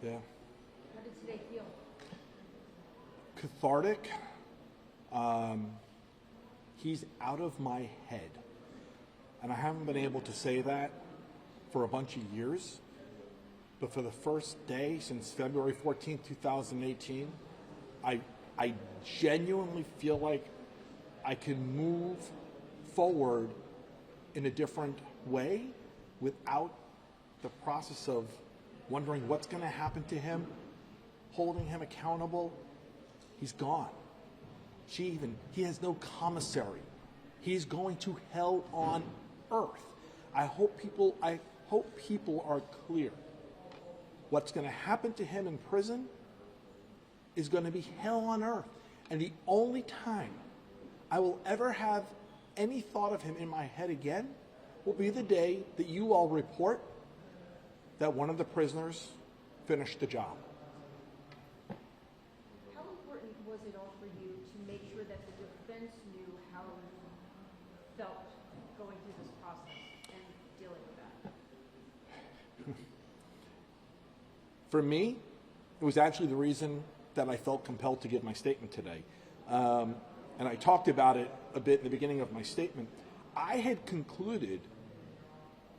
Yeah. How did today feel? Cathartic. He's out of my head. And I haven't been able to say that for a bunch of years. But for the first day since February 14th, 2018, I genuinely feel like I can move forward in a different way without the process of wondering what's going to happen to him, holding him accountable. He's gone. He has no commissary. He's going to hell on earth. I hope people are clear. What's going to happen to him in prison is going to be hell on earth. And the only time I will ever have any thought of him in my head again will be the day that you all report that one of the prisoners finished the job. How important was it all for you to make sure that the defense knew how you felt going through this process and dealing with that? For me, it was actually the reason that I felt compelled to give my statement today. And I talked about it a bit in the beginning of my statement. I had concluded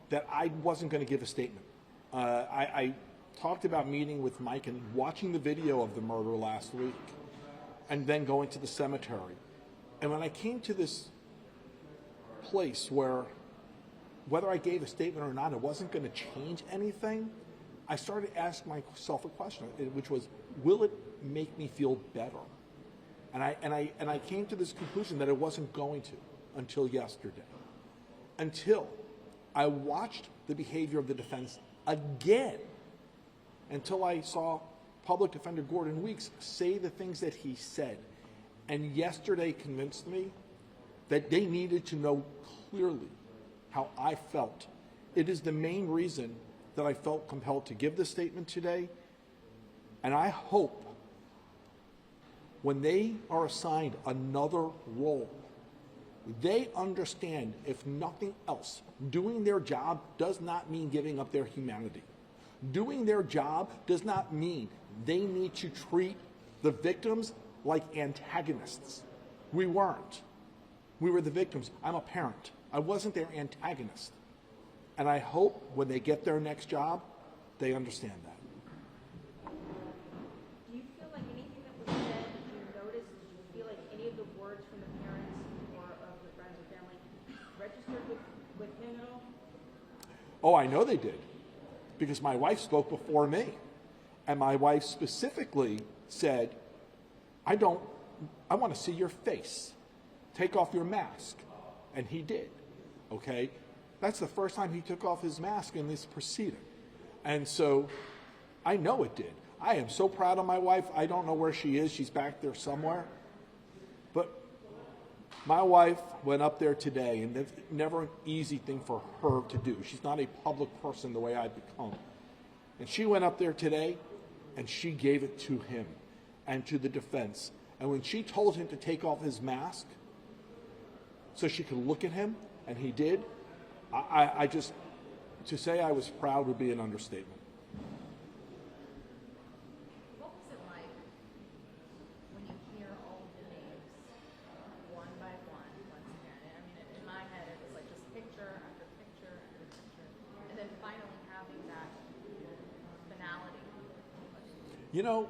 that I wasn't going to give a statement. I talked about meeting with Mike and watching the video of the murder last week and then going to the cemetery. And when I came to this place where whether I gave a statement or not, it wasn't going to change anything, I started asking myself a question, which was, will it make me feel better? And I came to this conclusion that it wasn't going to until yesterday. Until I watched the behavior of the defense again. Until I saw Public Defender Gordon Weeks say the things that he said. And yesterday convinced me that they needed to know clearly how I felt. It is the main reason that I felt compelled to give this statement today. And I hope when they are assigned another role, they understand, if nothing else, doing their job does not mean giving up their humanity. Doing their job does not mean they need to treat the victims like antagonists. We weren't. We were the victims. I'm a parent. I wasn't their antagonist. And I hope when they get their next job, they understand that. Do you feel like anything that was said, did you notice, did you feel like any of the words from the parents or of the friends or family registered with him at all? Oh, I know they did, because my wife spoke before me. And my wife specifically said, I want to see your face. Take off your mask. And he did, okay? That's the first time he took off his mask in this proceeding. And so I know it did. I am so proud of my wife. I don't know where she is. She's back there somewhere. But my wife went up there today, and it's never an easy thing for her to do. She's not a public person the way I've become. And she went up there today, and she gave it to him and to the defense. And when she told him to take off his mask so she could look at him, and he did, I just, to say I was proud would be an understatement. What was it like when you hear all of the names, one by one, once again? I mean, in my head, it was like just picture after picture after picture, and then finally having that finality. You know,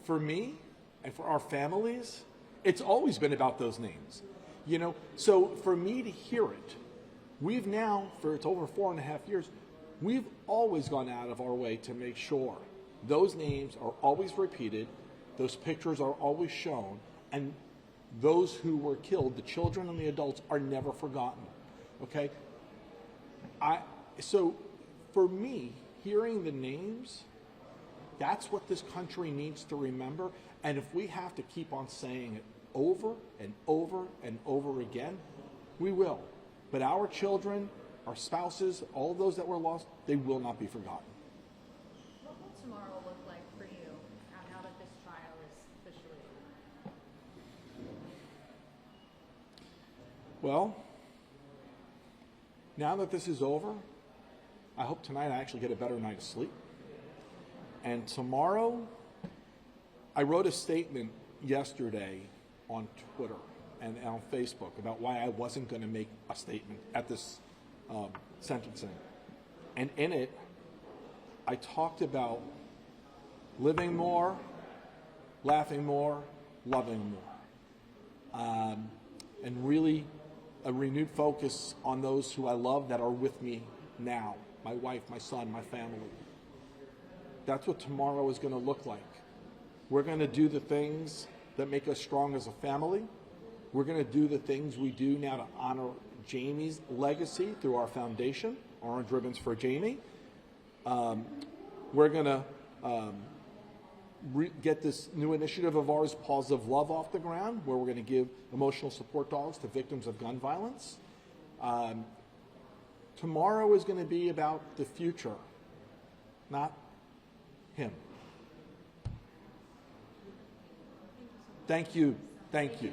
for me and for our families, it's always been about those names. You know, so for me to hear it, we've now, it's over 4.5 years, we've always gone out of our way to make sure those names are always repeated, those pictures are always shown, and those who were killed, the children and the adults, are never forgotten, okay? So for me, hearing the names, that's what this country needs to remember, and if we have to keep on saying it over and over and over again, we will. But our children, our spouses, all those that were lost, they will not be forgotten. What will tomorrow look like for you now that this trial is officially over? Well, now that this is over, I hope tonight I actually get a better night of sleep. And tomorrow, I wrote a statement yesterday on Twitter and on Facebook about why I wasn't going to make a statement at this sentencing. And in it, I talked about living more, laughing more, loving more. And really a renewed focus on those who I love that are with me now, my wife, my son, my family. That's what tomorrow is going to look like. We're going to do the things that make us strong as a family. We're going to do the things we do now to honor Jamie's legacy through our foundation, Orange Ribbons for Jamie. We're going to get this new initiative of ours, Paws of Love, off the ground, where we're going to give emotional support dogs to victims of gun violence. Tomorrow is going to be about the future, not him. Thank you. Thank you.